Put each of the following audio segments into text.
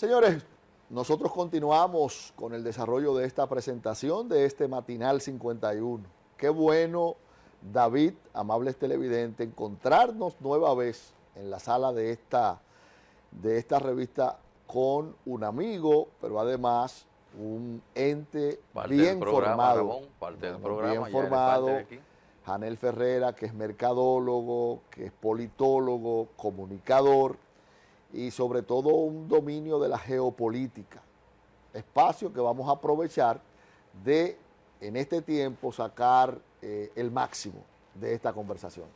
Señores, nosotros continuamos con el desarrollo de esta presentación de este Matinal 51. Qué bueno, David, amables televidentes, encontrarnos nueva vez en la sala de esta revista con un amigo, pero además un ente parte bien del programa, formado. Ramón, parte del programa, bien ya formado, eres parte de aquí. Janel Ferrera, que es mercadólogo, que es politólogo, comunicador y sobre todo un dominio de la geopolítica. Espacio que vamos a aprovechar de, en este tiempo, sacar el máximo de esta conversación.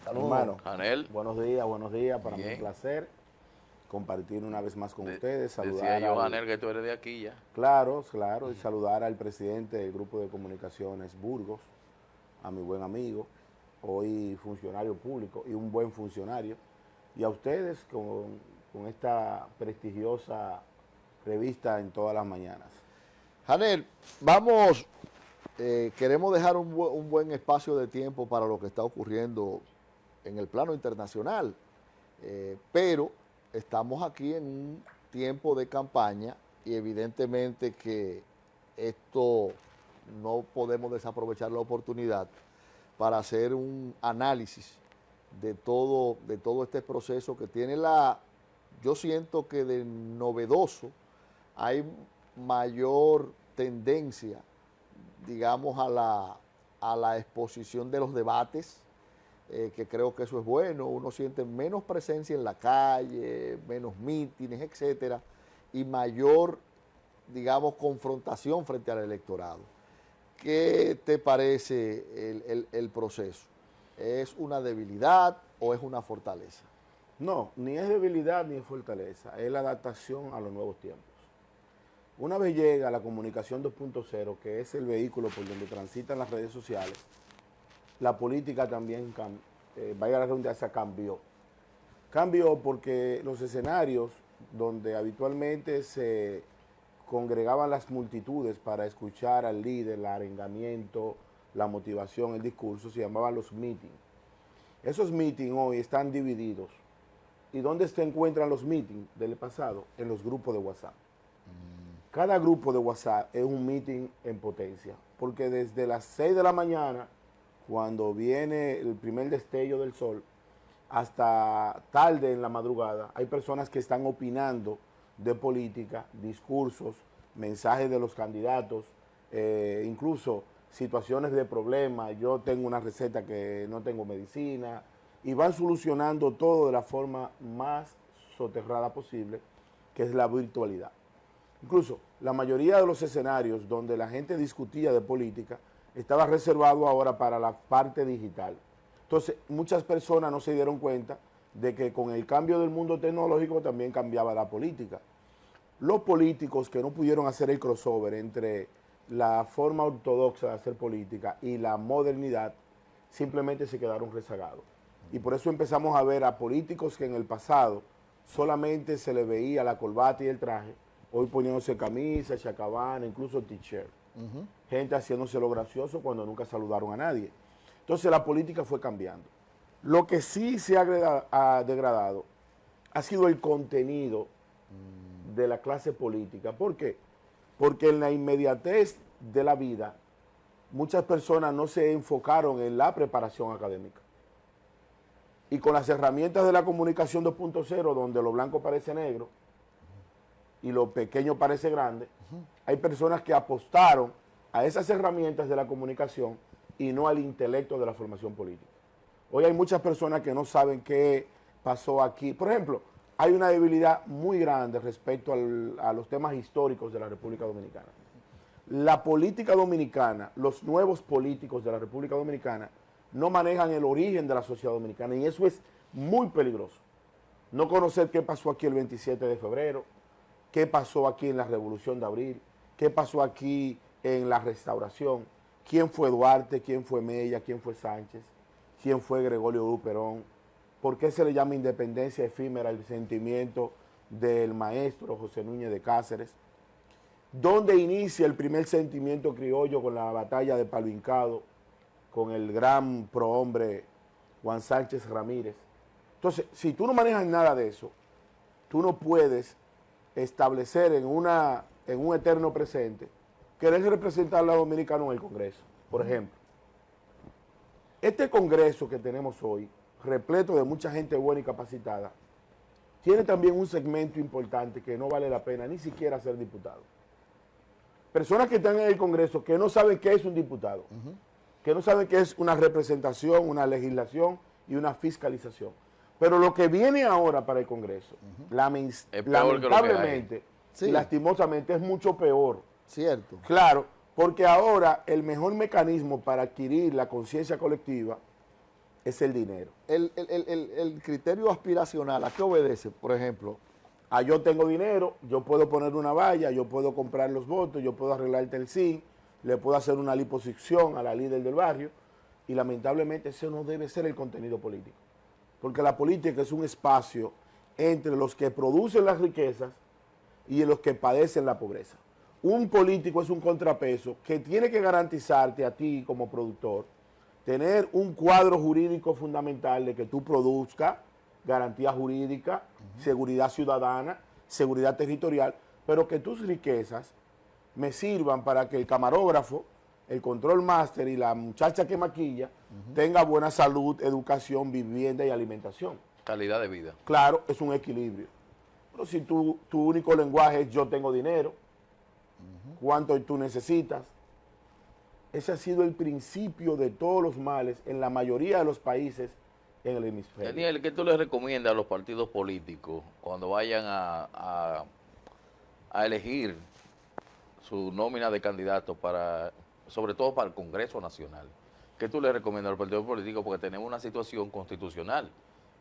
Saludos, hermano. Janel. Buenos días. Para mí es un placer compartir una vez más con ustedes. Saludar decía yo, Janel, que tú eres de aquí ya. Claro, y saludar al presidente del Grupo de Comunicaciones Burgos, a mi buen amigo, hoy funcionario público y un buen funcionario, y a ustedes con esta prestigiosa revista en todas las mañanas. Janel, queremos dejar un buen espacio de tiempo para lo que está ocurriendo en el plano internacional, pero estamos aquí en un tiempo de campaña y evidentemente que esto no podemos desaprovechar la oportunidad para hacer un análisis de todo este proceso que tiene yo siento que de novedoso hay mayor tendencia, digamos, a la exposición de los debates, que creo que eso es bueno. Uno siente menos presencia en la calle, menos mítines, etcétera, y mayor, digamos, confrontación frente al electorado. ¿Qué te parece el proceso? ¿Es una debilidad o es una fortaleza? No, ni es debilidad ni es fortaleza, es la adaptación a los nuevos tiempos. Una vez llega la comunicación 2.0, que es el vehículo por donde transitan las redes sociales, la política también, vaya la redundancia, cambió. Cambió porque los escenarios donde habitualmente se congregaban las multitudes para escuchar al líder, el arengamiento, la motivación, el discurso, se llamaban los meetings. Esos meetings hoy están divididos. ¿Y dónde se encuentran los meetings del pasado? En los grupos de WhatsApp. Cada grupo de WhatsApp es un meeting en potencia, porque desde las 6 de la mañana, cuando viene el primer destello del sol, hasta tarde en la madrugada, hay personas que están opinando de política, discursos, mensajes de los candidatos, incluso situaciones de problemas. Yo tengo una receta que no tengo medicina, y van solucionando todo de la forma más soterrada posible, que es la virtualidad. Incluso la mayoría de los escenarios donde la gente discutía de política estaba reservado ahora para la parte digital. Entonces, muchas personas no se dieron cuenta de que con el cambio del mundo tecnológico también cambiaba la política. Los políticos que no pudieron hacer el crossover entre la forma ortodoxa de hacer política y la modernidad, simplemente se quedaron rezagados. Y por eso empezamos a ver a políticos que en el pasado solamente se le veía la corbata y el traje, hoy poniéndose camisa, chacabana, incluso t-shirt. Gente haciéndose lo gracioso cuando nunca saludaron a nadie. Entonces la política fue cambiando. Lo que sí se ha degradado ha sido el contenido de la clase política. ¿Por qué? Porque en la inmediatez de la vida, muchas personas no se enfocaron en la preparación académica. Y con las herramientas de la comunicación 2.0, donde lo blanco parece negro y lo pequeño parece grande, hay personas que apostaron a esas herramientas de la comunicación y no al intelecto de la formación política. Hoy hay muchas personas que no saben qué pasó aquí. Por ejemplo, hay una debilidad muy grande respecto a los temas históricos de la República Dominicana. La política dominicana, los nuevos políticos de la República Dominicana, no manejan el origen de la sociedad dominicana, y eso es muy peligroso. No conocer qué pasó aquí el 27 de febrero, qué pasó aquí en la Revolución de Abril, qué pasó aquí en la Restauración, quién fue Duarte, quién fue Mella, quién fue Sánchez, quién fue Gregorio Luperón, por qué se le llama independencia efímera el sentimiento del maestro José Núñez de Cáceres, dónde inicia el primer sentimiento criollo con la batalla de Palo Hincado, con el gran prohombre Juan Sánchez Ramírez. Entonces, si tú no manejas nada de eso, tú no puedes establecer en un eterno presente, querer representar a los dominicanos en el Congreso. Por ejemplo, este Congreso que tenemos hoy, repleto de mucha gente buena y capacitada, tiene también un segmento importante que no vale la pena ni siquiera ser diputado. Personas que están en el Congreso que no saben qué es un diputado, que no saben qué es una representación, una legislación y una fiscalización. Pero lo que viene ahora para el Congreso, lamentablemente y lastimosamente, es mucho peor. Cierto. Claro, porque ahora el mejor mecanismo para adquirir la conciencia colectiva es el dinero. El criterio aspiracional, ¿a qué obedece? Por ejemplo, Yo tengo dinero, yo puedo poner una valla, yo puedo comprar los votos, yo puedo arreglarte el SIN, le puedo hacer una liposición a la líder del barrio, y lamentablemente ese no debe ser el contenido político. Porque la política es un espacio entre los que producen las riquezas y los que padecen la pobreza. Un político es un contrapeso que tiene que garantizarte a ti como productor tener un cuadro jurídico fundamental de que tú produzcas, garantía jurídica, seguridad ciudadana, seguridad territorial, pero que tus riquezas me sirvan para que el camarógrafo, el control máster y la muchacha que maquilla tenga buena salud, educación, vivienda y alimentación. Calidad de vida. Claro, es un equilibrio. Pero si tu único lenguaje es yo tengo dinero, cuánto tú necesitas, ese ha sido el principio de todos los males en la mayoría de los países en el hemisferio. Daniel, ¿qué tú le recomiendas a los partidos políticos cuando vayan a elegir su nómina de candidatos sobre todo para el Congreso Nacional? ¿Qué tú le recomiendas a los partidos políticos? Porque tenemos una situación constitucional,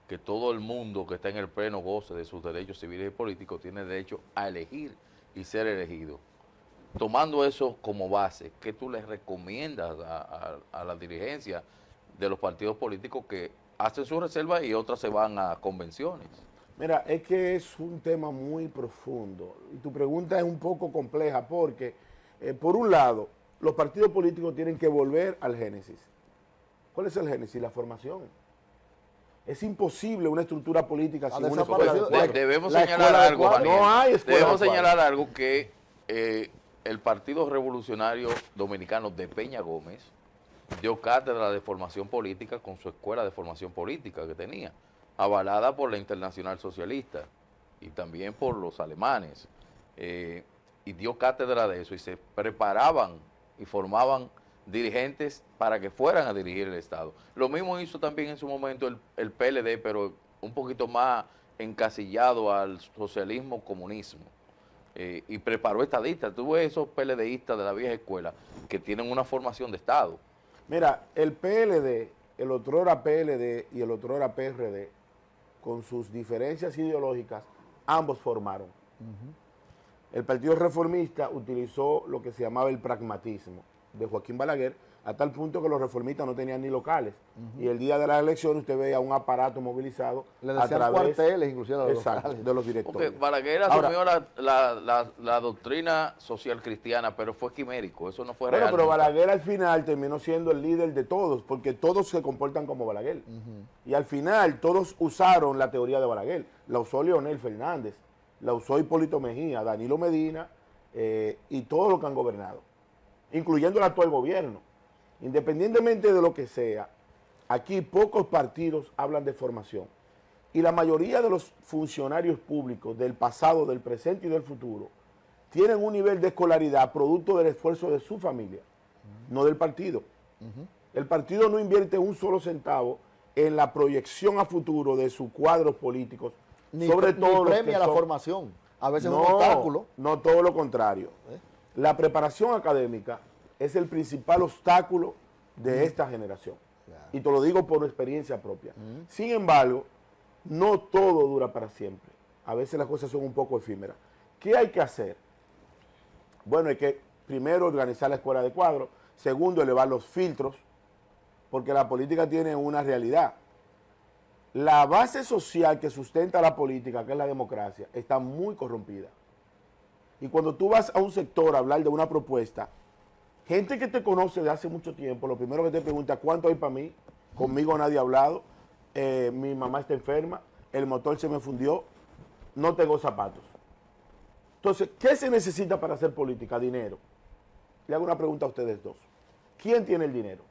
que todo el mundo que está en el pleno goce de sus derechos civiles y políticos tiene derecho a elegir y ser elegido. Tomando eso como base, ¿qué tú les recomiendas a la dirigencia de los partidos políticos que hacen sus reservas y otras se van a convenciones? Mira, es que es un tema muy profundo y tu pregunta es un poco compleja porque, por un lado, los partidos políticos tienen que volver al génesis. ¿Cuál es el génesis? La formación. Es imposible una estructura política sin una escuela de cuadros. Debemos señalar algo, Daniel. No hay escuela Debemos de cuadros. señalar algo que el Partido Revolucionario Dominicano de Peña Gómez dio cátedra de formación política con su escuela de formación política que tenía, avalada por la Internacional Socialista y también por los alemanes, y dio cátedra de eso, y se preparaban y formaban dirigentes para que fueran a dirigir el Estado. Lo mismo hizo también en su momento el PLD, pero un poquito más encasillado al socialismo-comunismo, y preparó estadistas. Tú ves esos PLDistas de la vieja escuela que tienen una formación de Estado. Mira, el PLD, el otrora PLD y el otrora PRD, con sus diferencias ideológicas, ambos formaron. El Partido Reformista utilizó lo que se llamaba el pragmatismo de Joaquín Balaguer, a tal punto que los reformistas no tenían ni locales. Y el día de las elecciones usted veía un aparato movilizado a través cuarteles, inclusive a los locales, de los directores. Porque Balaguer asumió la doctrina social cristiana, pero fue quimérico, eso no fue real. Pero Balaguer al final terminó siendo el líder de todos, porque todos se comportan como Balaguer. Y al final todos usaron la teoría de Balaguer. La usó Leonel Fernández, la usó Hipólito Mejía, Danilo Medina y todos los que han gobernado, incluyendo el actual gobierno. Independientemente de lo que sea, aquí pocos partidos hablan de formación. Y la mayoría de los funcionarios públicos del pasado, del presente y del futuro tienen un nivel de escolaridad producto del esfuerzo de su familia, no del partido. El partido no invierte un solo centavo en la proyección a futuro de sus cuadros políticos, sobre todo ni premia la formación, a veces es un obstáculo. No, todo lo contrario. La preparación académica es el principal obstáculo de esta generación. Y te lo digo por experiencia propia. Sin embargo, no todo dura para siempre. A veces las cosas son un poco efímeras. ¿Qué hay que hacer? Bueno, hay que primero organizar la escuela de cuadros. Segundo, elevar los filtros, porque la política tiene una realidad. La base social que sustenta la política, que es la democracia, está muy corrompida. Y cuando tú vas a un sector a hablar de una propuesta, gente que te conoce de hace mucho tiempo, lo primero que te pregunta, ¿cuánto hay para mí? Conmigo nadie ha hablado, mi mamá está enferma, el motor se me fundió, no tengo zapatos. Entonces, ¿qué se necesita para hacer política? Dinero. Le hago una pregunta a ustedes dos. ¿Quién tiene el dinero?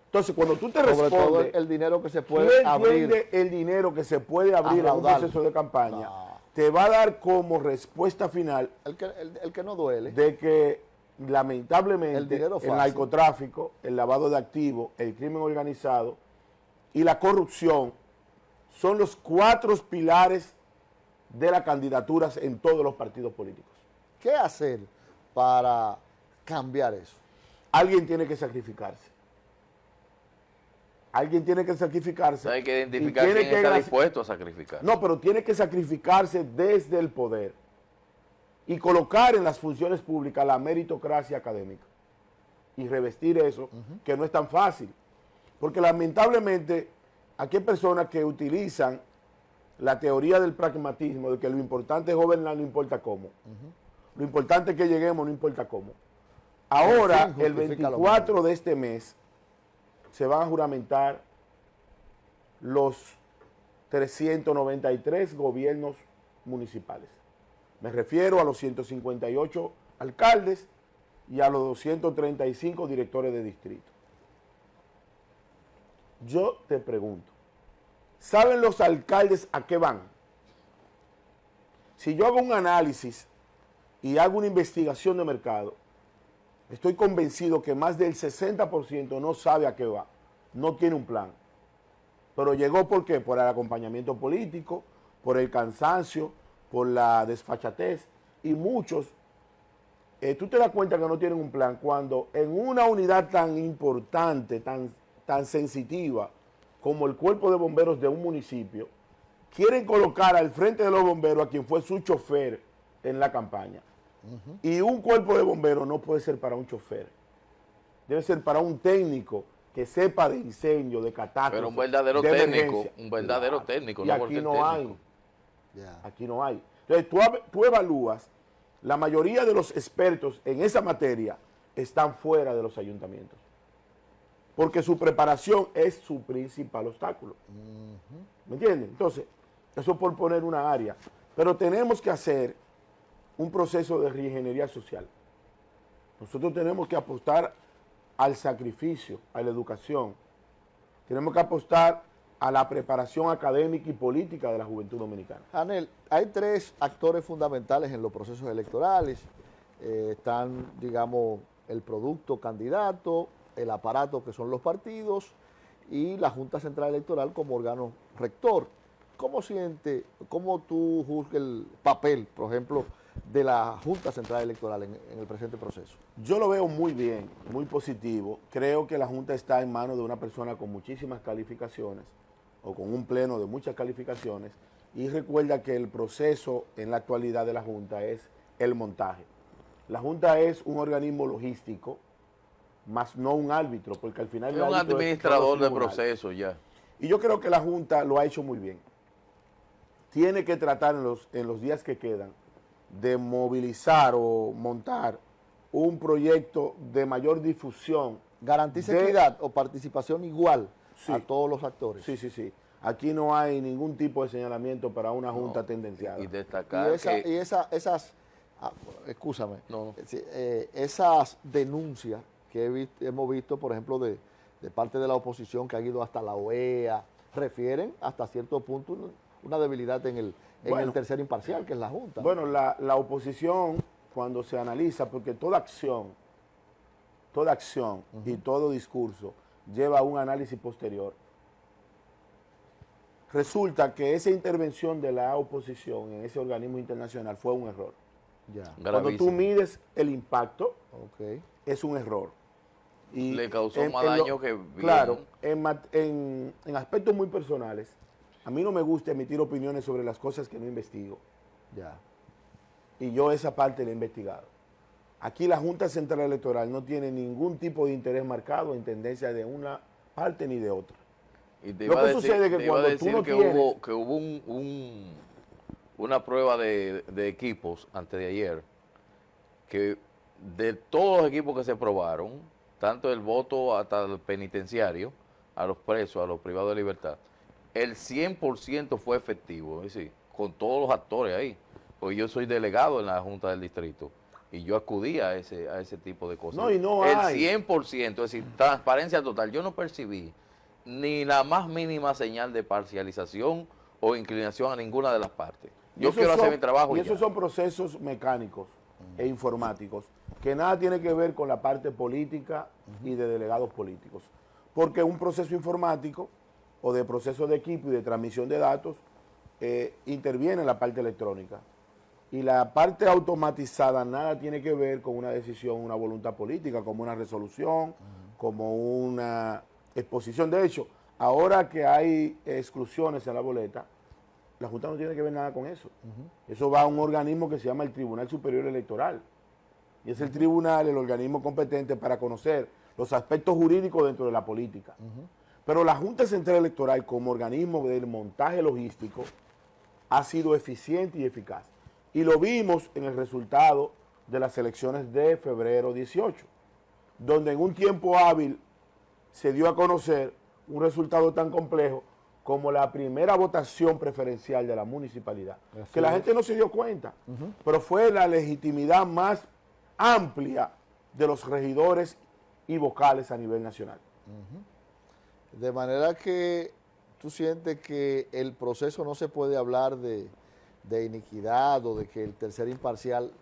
Entonces, cuando tú te Sobre todo respondes, el dinero que se puede ¿quién abrir. tiene el dinero que se puede abrir en un raudal. proceso de campaña? No. Te va a dar como respuesta final El que no duele. de que El lamentablemente dinero el fácil. narcotráfico, el lavado de activos, el crimen organizado y la corrupción son los 4 pilares de las candidaturas en todos los partidos políticos. ¿Qué hacer para cambiar eso? Alguien tiene que sacrificarse. Alguien tiene que sacrificarse. Hay que y identificar tiene quién que está gas- dispuesto a sacrificar. No, pero tiene que sacrificarse desde el poder y colocar en las funciones públicas la meritocracia académica y revestir eso, que no es tan fácil. Porque lamentablemente aquí hay personas que utilizan la teoría del pragmatismo, de que lo importante es gobernar, no importa cómo. Lo importante es que lleguemos, no importa cómo. Ahora, fin el justifica lo 24 de este mes, se van a juramentar los 393 gobiernos municipales. Me refiero a los 158 alcaldes y a los 235 directores de distrito. Yo te pregunto, ¿saben los alcaldes a qué van? Si yo hago un análisis y hago una investigación de mercado, estoy convencido que más del 60% no sabe a qué va, no tiene un plan. Pero llegó ¿por qué? Por el acompañamiento político, por el cansancio, por la desfachatez y muchos, tú te das cuenta que no tienen un plan cuando en una unidad tan importante, tan sensitiva como el cuerpo de bomberos de un municipio, quieren colocar al frente de los bomberos a quien fue su chofer en la campaña. Y un cuerpo de bomberos no puede ser para un chofer, debe ser para un técnico que sepa de incendio, de catástrofe. Pero un verdadero de técnico, emergencia. un verdadero Claro. técnico, Y no aquí cualquier no técnico. hay. Ya. Aquí no hay. Entonces, tú evalúas, la mayoría de los expertos en esa materia están fuera de los ayuntamientos. Porque su preparación es su principal obstáculo. ¿Me entienden? Entonces, eso por poner una área. Pero tenemos que hacer un proceso de reingeniería social. Nosotros tenemos que apostar al sacrificio, a la educación. Tenemos que apostar a la preparación académica y política de la juventud dominicana. Anel, hay 3 actores fundamentales en los procesos electorales. Están, digamos, el producto candidato, el aparato que son los partidos y la Junta Central Electoral como órgano rector. ¿Cómo tú juzgas el papel, por ejemplo, de la Junta Central Electoral en el presente proceso? Yo lo veo muy bien, muy positivo. Creo que la Junta está en manos de una persona con muchísimas calificaciones o con un pleno de muchas calificaciones, y recuerda que el proceso en la actualidad de la Junta es el montaje. La Junta es un organismo logístico, más no un árbitro, porque al final Es el un árbitro administrador son los de tribunales. proceso ya. Y yo creo que la Junta lo ha hecho muy bien. Tiene que tratar en los días que quedan de movilizar o montar un proyecto de mayor difusión. ¿Garantiza de- equidad o participación igual Sí. a todos los actores? Sí, sí, sí. Aquí no hay ningún tipo de señalamiento para una Junta tendenciada. Y destacar que Excúsame, No. esas denuncias que hemos visto, por ejemplo, de parte de la oposición que ha ido hasta la OEA, refieren hasta cierto punto una debilidad en el Bueno. tercer imparcial, que es la Junta. Bueno, la oposición, cuando se analiza, porque toda acción y todo discurso lleva a un análisis posterior, resulta que esa intervención de la oposición en ese organismo internacional fue un error. Ya, Cuando tú gravísimo. mides el impacto, ok. es un error. Y Le causó más daño que bien. Claro, en aspectos muy personales, a mí no me gusta emitir opiniones sobre las cosas que no investigo. Ya. Y yo esa parte la he investigado. Aquí la Junta Central Electoral no tiene ningún tipo de interés marcado en tendencia de una parte ni de otra. Y te Lo iba a que decir, sucede es que te iba a cuando tú decir no que tienes- hubo una prueba de equipos antes de ayer, que de todos los equipos que se probaron, tanto el voto hasta el penitenciario, a los presos, a los privados de libertad, el 100% fue efectivo, es decir, con todos los actores ahí. Pues yo soy delegado en la Junta del Distrito y yo acudía a ese tipo de cosas. No, y no el hay. 100%, es decir, transparencia total. Yo no percibí ni la más mínima señal de parcialización o inclinación a ninguna de las partes. Yo quiero hacer mi trabajo y y esos ya. son procesos mecánicos e informáticos que nada tiene que ver con la parte política y de delegados políticos. Porque un proceso informático o de proceso de equipo y de transmisión de datos interviene en la parte electrónica. Y la parte automatizada nada tiene que ver con una decisión, una voluntad política, como una resolución, como una exposición. De hecho, ahora que hay exclusiones en la boleta, la Junta no tiene que ver nada con eso. Eso va a un organismo que se llama el Tribunal Superior Electoral. Y es el tribunal, el organismo competente para conocer los aspectos jurídicos dentro de la política. Pero la Junta Central Electoral, como organismo del montaje logístico, ha sido eficiente y eficaz. Y lo vimos en el resultado de las elecciones de febrero 18, donde en un tiempo hábil se dio a conocer un resultado tan complejo como la primera votación preferencial de la municipalidad. Así que la gente no se dio cuenta, pero fue la legitimidad más amplia de los regidores y vocales a nivel nacional. De manera que tú sientes que el proceso no se puede hablar de iniquidad o de que el tercer imparcial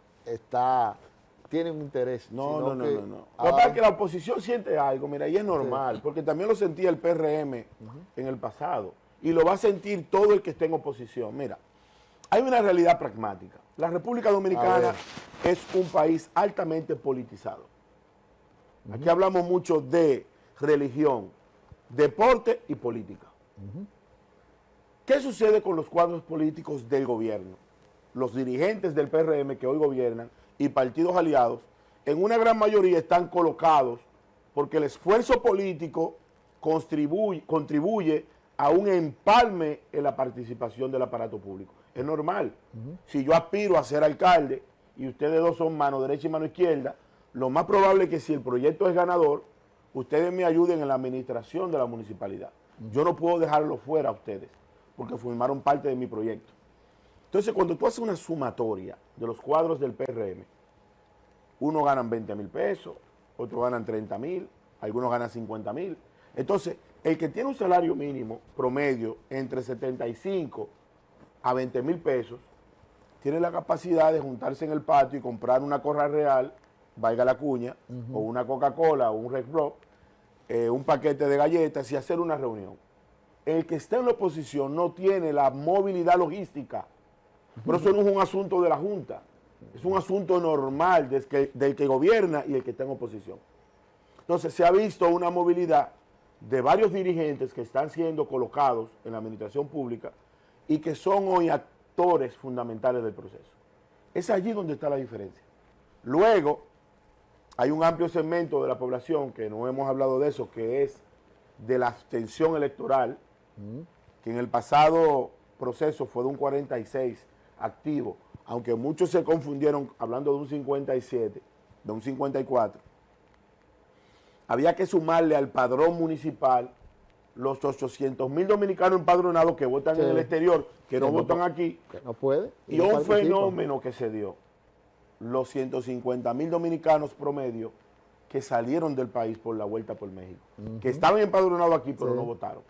tiene un interés. No. Lo que Ah, pasa es que la oposición siente algo, mira, y es normal, porque también lo sentía el PRM en el pasado, y lo va a sentir todo el que esté en oposición. Mira, hay una realidad pragmática. La República Dominicana es un país altamente politizado. Aquí hablamos mucho de religión, deporte y política. ¿Qué sucede con los cuadros políticos del gobierno? Los dirigentes del PRM que hoy gobiernan y partidos aliados, en una gran mayoría están colocados porque el esfuerzo político contribuye a un empalme en la participación del aparato público. Es normal. Si yo aspiro a ser alcalde y ustedes dos son mano derecha y mano izquierda, lo más probable es que si el proyecto es ganador, ustedes me ayuden en la administración de la municipalidad. Yo no puedo dejarlo fuera a ustedes, porque formaron parte de mi proyecto. Entonces, cuando tú haces una sumatoria de los cuadros del PRM, unos ganan 20,000 pesos, otros ganan 30,000, algunos ganan 50,000. Entonces, el que tiene un salario mínimo promedio entre 75 a 20,000 pesos, tiene la capacidad de juntarse en el patio y comprar una Corra Real, valga la cuña, o una Coca-Cola o un Red Bull, un paquete de galletas y hacer una reunión. El que está en la oposición no tiene la movilidad logística, pero eso no es un asunto de la Junta, es un asunto normal del que gobierna y el que está en oposición. Entonces se ha visto una movilidad de varios dirigentes que están siendo colocados en la administración pública y que son hoy actores fundamentales del proceso. Es allí donde está la diferencia. Luego, hay un amplio segmento de la población, que no hemos hablado de eso, que es de la abstención electoral, que en el pasado proceso fue de un 46 activo, aunque muchos se confundieron hablando de un 57, de un 54. Había que sumarle al padrón municipal los 800,000 dominicanos empadronados que votan en el exterior, que no votan aquí. Que no puede. Y un fenómeno que se dio. Los 150,000 dominicanos promedio que salieron del país por la vuelta por México, que estaban empadronados aquí pero no votaron.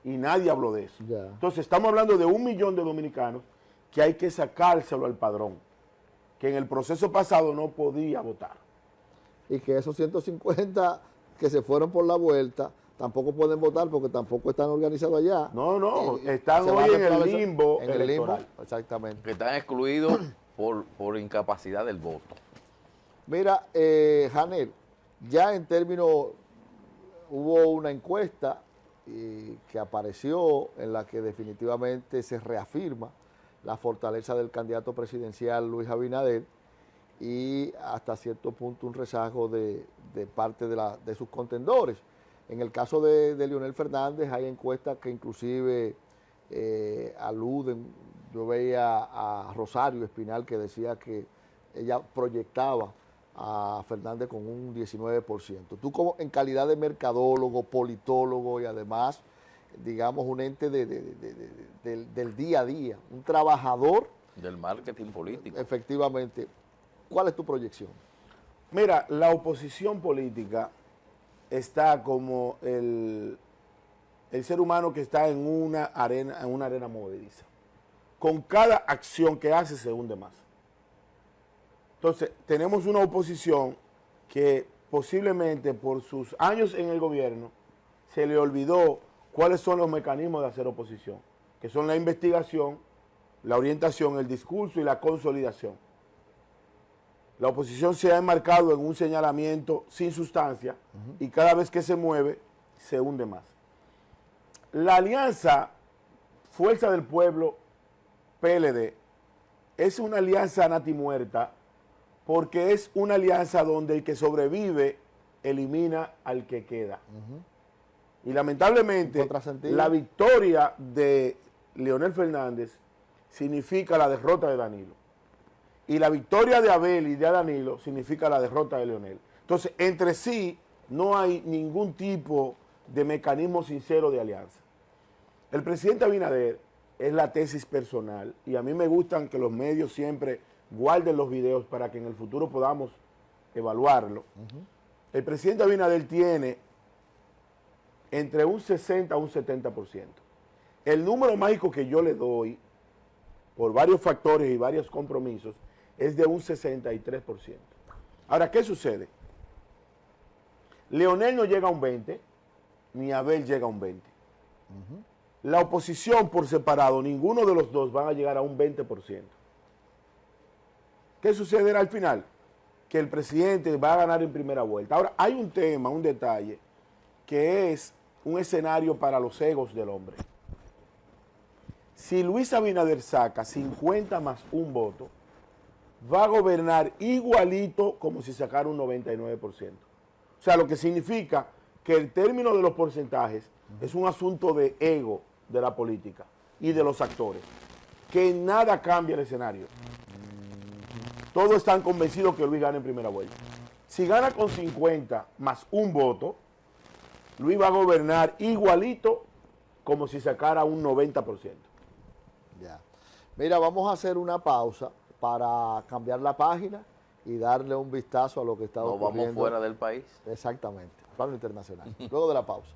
Y nadie habló de eso. Entonces estamos hablando de 1 millón de dominicanos que hay que sacárselo al padrón, que en el proceso pasado no podía votar. Y que esos 150 que se fueron por la vuelta tampoco pueden votar porque tampoco están organizados allá. No, están hoy en el limbo electoral. Exactamente. Que están excluidos por incapacidad del voto. Mira, Janel, ya en términos, hubo una encuesta que apareció en la que definitivamente se reafirma la fortaleza del candidato presidencial Luis Abinader y hasta cierto punto un rezago de parte de sus contendores. En el caso de Leonel Fernández hay encuestas que inclusive aluden, yo veía a Rosario Espinal que decía que ella proyectaba a Fernández con un 19%. Tú como en calidad de mercadólogo, politólogo y además, digamos, un ente del día a día, un trabajador Del marketing político. Efectivamente. ¿Cuál es tu proyección? Mira, la oposición política está como el ser humano que está en una arena movediza. Con cada acción que hace se hunde más. Entonces, tenemos una oposición que posiblemente por sus años en el gobierno se le olvidó cuáles son los mecanismos de hacer oposición, que son la investigación, la orientación, el discurso y la consolidación. La oposición se ha enmarcado en un señalamiento sin sustancia y cada vez que se mueve se hunde más. La alianza Fuerza del Pueblo PLD es una alianza natimuerta porque es una alianza donde el que sobrevive elimina al que queda. Y lamentablemente la victoria de Leonel Fernández significa la derrota de Danilo. Y la victoria de Abel y de Danilo significa la derrota de Leonel. Entonces, entre sí no hay ningún tipo de mecanismo sincero de alianza. El presidente Abinader es la tesis personal y a mí me gustan que los medios siempre guarden los videos para que en el futuro podamos evaluarlo. El presidente Abinader tiene entre un 60 a un 70%. El número mágico que yo le doy, por varios factores y varios compromisos, es de un 63%. Ahora, ¿qué sucede? Leonel no llega a un 20%, ni Abel llega a un 20%. La oposición por separado, ninguno de los dos van a llegar a un 20%. ¿Qué sucederá al final? Que el presidente va a ganar en primera vuelta. Ahora, hay un tema, un detalle, que es un escenario para los egos del hombre. Si Luis Abinader saca 50 más un voto, va a gobernar igualito como si sacara un 99%. O sea, lo que significa que el término de los porcentajes es un asunto de ego de la política y de los actores, que nada cambia el escenario. Todos están convencidos que Luis gana en primera vuelta. Si gana con 50 más un voto, Luis va a gobernar igualito como si sacara un 90%. Ya. Mira, vamos a hacer una pausa para cambiar la página y darle un vistazo a lo que está ocurriendo. Nos vamos fuera del país. Exactamente, plano internacional. Luego de la pausa.